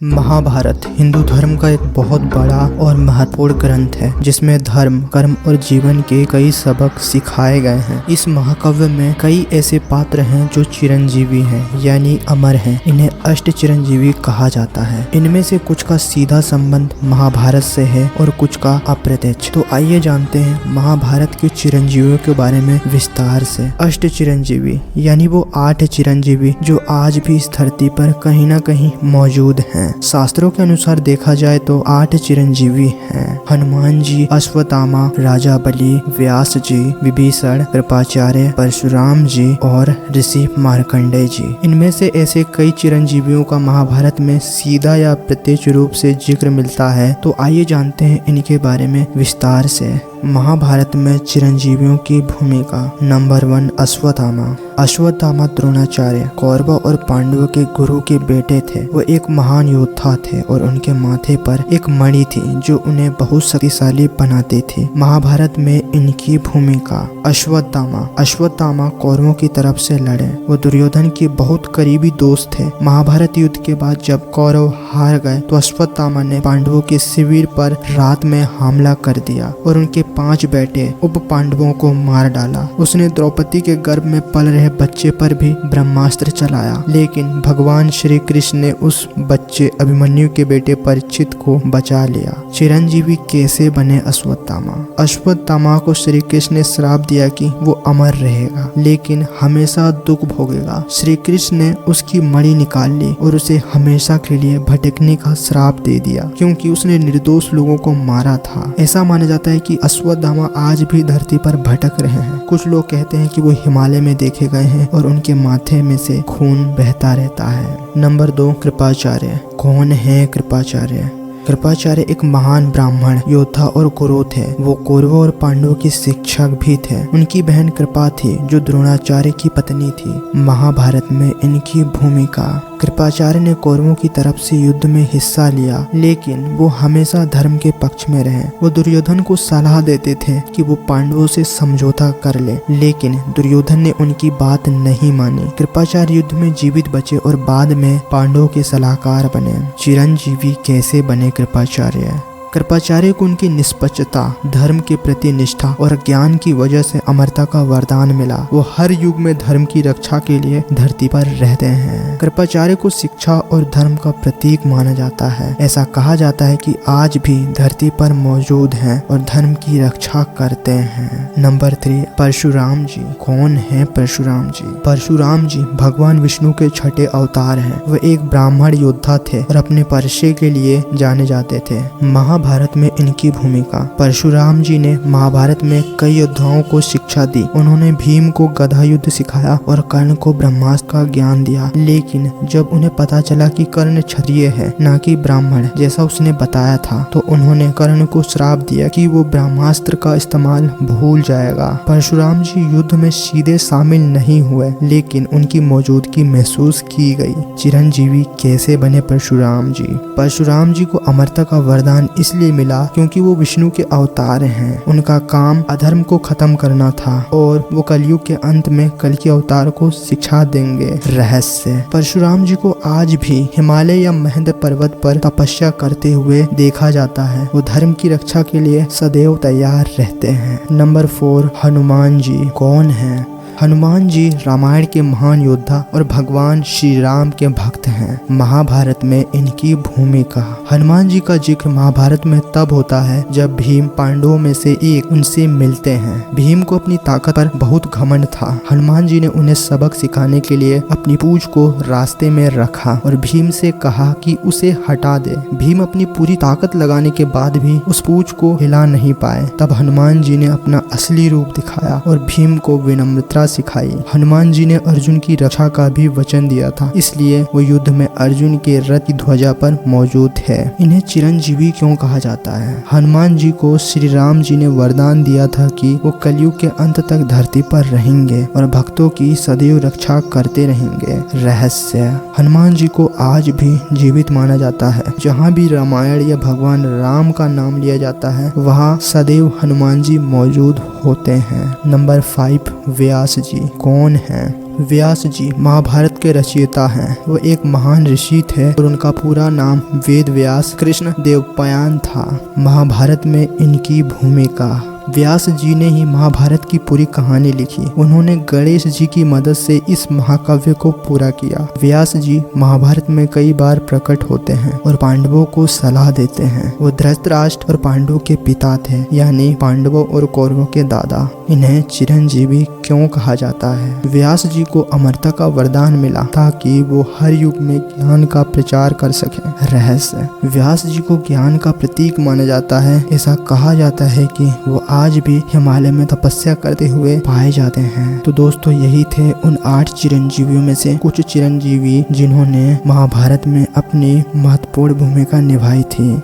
महाभारत हिंदू धर्म का एक बहुत बड़ा और महत्वपूर्ण ग्रंथ है जिसमें धर्म, कर्म और जीवन के कई सबक सिखाए गए हैं। इस महाकाव्य में कई ऐसे पात्र हैं जो चिरंजीवी हैं यानी अमर हैं। इन्हें अष्ट चिरंजीवी कहा जाता है। इनमें से कुछ का सीधा संबंध महाभारत से है और कुछ का अप्रत्यक्ष। तो आइए जानते हैं महाभारत के चिरंजीवियों के बारे में विस्तार से। अष्ट चिरंजीवी यानी वो 8 चिरंजीवी जो आज भी इस धरती पर कहीं न कहीं मौजूद हैं। शास्त्रों के अनुसार देखा जाए तो 8 चिरंजीवी हैं। हनुमान जी, अश्वत्थामा, राजा बलि, व्यास जी, विभीषण, कृपाचार्य, परशुराम जी और ऋषि मार्कंडेय जी। इनमें से ऐसे कई चिरंजीवियों का महाभारत में सीधा या प्रत्यक्ष रूप से जिक्र मिलता है। तो आइए जानते हैं इनके बारे में विस्तार से। महाभारत में चिरंजीवियों की भूमिका। नंबर 1, अश्वत्थामा। अश्वत्थामा द्रोणाचार्य, कौरवों और पांडवों के गुरु के बेटे थे। वो एक महान योद्धा थे और उनके माथे पर एक मणि थी जो उन्हें बहुत शक्तिशाली बनाती थी। महाभारत में इनकी भूमिका। अश्वत्थामा कौरवों की तरफ से लड़े। वो दुर्योधन के बहुत करीबी दोस्त थे। महाभारत युद्ध के बाद जब कौरव हार गए तो अश्वत्थामा ने पांडवों के शिविर पर रात में हमला कर दिया और उनके 5 बेटे उप पांडवों को मार डाला। उसने द्रौपदी के गर्भ में पल रहे बच्चे पर भी ब्रह्मास्त्र चलाया, लेकिन भगवान श्री कृष्ण ने उस बच्चे अभिमन्यु के बेटे परीक्षित को बचा लिया। चिरंजीवी कैसे बने अश्वत्थामा को श्री कृष्ण ने श्राप दिया कि वो अमर रहेगा लेकिन हमेशा दुख भोगेगा। श्री कृष्ण ने उसकी मणि निकाल ली और उसे हमेशा के लिए भटकने का श्राप दे दिया क्योंकि उसने निर्दोष लोगों को मारा था। ऐसा माना जाता है कि अश्वत्थामा आज भी धरती पर भटक रहे हैं। कुछ लोग कहते हैं कि वो हिमालय में देखे गए हैं और उनके माथे में से खून बहता रहता है। नंबर 2, कृपाचार्य। कौन है कृपाचार्य? कृपाचार्य एक महान ब्राह्मण, योद्धा और गुरु थे। वो कौरवों और पांडवों की शिक्षक भी थे। उनकी बहन कृपा थी जो द्रोणाचार्य की पत्नी थी। महाभारत में इनकी भूमिका। कृपाचार्य ने कौरवों की तरफ से युद्ध में हिस्सा लिया लेकिन वो हमेशा धर्म के पक्ष में रहे। वो दुर्योधन को सलाह देते थे कि वो पांडवों से समझौता कर ले, लेकिन दुर्योधन ने उनकी बात नहीं मानी। कृपाचार्य युद्ध में जीवित बचे और बाद में पांडवों के सलाहकार बने। चिरंजीवी कैसे बने कृपाचार्य को उनकी निष्पक्षता, धर्म के प्रति निष्ठा और ज्ञान की वजह से अमरता का वरदान मिला। वो हर युग में धर्म की रक्षा के लिए धरती पर रहते हैं। कृपाचार्य को शिक्षा और धर्म का प्रतीक माना जाता है। ऐसा कहा जाता है कि आज भी धरती पर मौजूद हैं और धर्म की रक्षा करते हैं। नंबर 3, परशुराम जी। कौन है परशुराम जी? परशुराम जी भगवान विष्णु के 6ठे अवतार हैं। वे एक ब्राह्मण योद्धा थे और अपने परशे के लिए जाने जाते थे। महाभारत में इनकी भूमिका। परशुराम जी ने महाभारत में कई योद्धाओं को शिक्षा दी। उन्होंने भीम को गदा युद्ध सिखाया और कर्ण को ब्रह्मास्त्र का ज्ञान दिया, लेकिन जब उन्हें पता चला कि कर्ण क्षत्रिय है न कि ब्राह्मण जैसा उसने बताया था तो उन्होंने कर्ण को श्राप दिया कि वो ब्रह्मास्त्र का इस्तेमाल भूल जाएगा। परशुराम जी युद्ध में सीधे शामिल नहीं हुए लेकिन उनकी मौजूदगी महसूस की गई। चिरंजीवी कैसे बने परशुराम जी? परशुराम जी को अमरता का वरदान इसलिए मिला क्योंकि वो विष्णु के अवतार हैं। उनका काम अधर्म को खत्म करना था और वो कलयुग के अंत में कल के अवतार को शिक्षा देंगे। रहस्य। परशुराम जी को आज भी हिमालय या महेंद्र पर्वत पर तपस्या करते हुए देखा जाता है। वो धर्म की रक्षा के लिए सदैव तैयार रहते हैं। नंबर 4, हनुमान जी। कौन है? हनुमान जी रामायण के महान योद्धा और भगवान श्री राम के भक्त हैं। महाभारत में इनकी भूमिका। हनुमान जी का जिक्र महाभारत में तब होता है जब भीम पांडवों में से एक उनसे मिलते हैं। भीम को अपनी ताकत पर बहुत घमंड था। हनुमान जी ने उन्हें सबक सिखाने के लिए अपनी पूंछ को रास्ते में रखा और भीम से कहा कि उसे हटा दे। भीम अपनी पूरी ताकत लगाने के बाद भी उस पूंछ को हिला नहीं पाए। तब हनुमान जी ने अपना असली रूप दिखाया और भीम को विनम्रता सिखाई। हनुमान जी ने अर्जुन की रक्षा का भी वचन दिया था, इसलिए वो युद्ध में अर्जुन के रथ की ध्वजा पर मौजूद है। इन्हें चिरंजीवी क्यों कहा जाता है? हनुमान जी को श्री राम जी ने वरदान दिया था कि वो कलयुग के अंत तक धरती पर रहेंगे और भक्तों की सदैव रक्षा करते रहेंगे। रहस्य। हनुमान जी को आज भी जीवित माना जाता है। जहाँ भी रामायण या भगवान राम का नाम लिया जाता है वहाँ सदैव हनुमान जी मौजूद होते हैं। नंबर 5, व्यास जी। कौन है? व्यास जी महाभारत के रचयिता हैं। वो एक महान ऋषि थे और उनका पूरा नाम वेद व्यास कृष्ण देवपायन था। महाभारत में इनकी भूमिका, व्यास जी ने ही महाभारत की पूरी कहानी लिखी। उन्होंने गणेश जी की मदद से इस महाकाव्य को पूरा किया। व्यास जी महाभारत में कई बार प्रकट होते हैं और पांडवों को सलाह देते हैं। वो धृतराष्ट्र और पांडवों के पिता थे, यानी पांडवों और कौरवों के दादा। इन्हें चिरंजीवी क्यों कहा जाता है? व्यास जी को अमरता का वरदान मिला ताकि वो हर युग में ज्ञान का प्रचार कर सके। रहस्य, व्यास जी को ज्ञान का प्रतीक माना जाता है। ऐसा कहा जाता है कि वो आज भी हिमालय में तपस्या करते हुए पाए जाते हैं। तो दोस्तों, यही थे उन 8 चिरंजीवियों में से कुछ चिरंजीवी जिन्होंने महाभारत में अपनी महत्वपूर्ण भूमिका निभाई थी।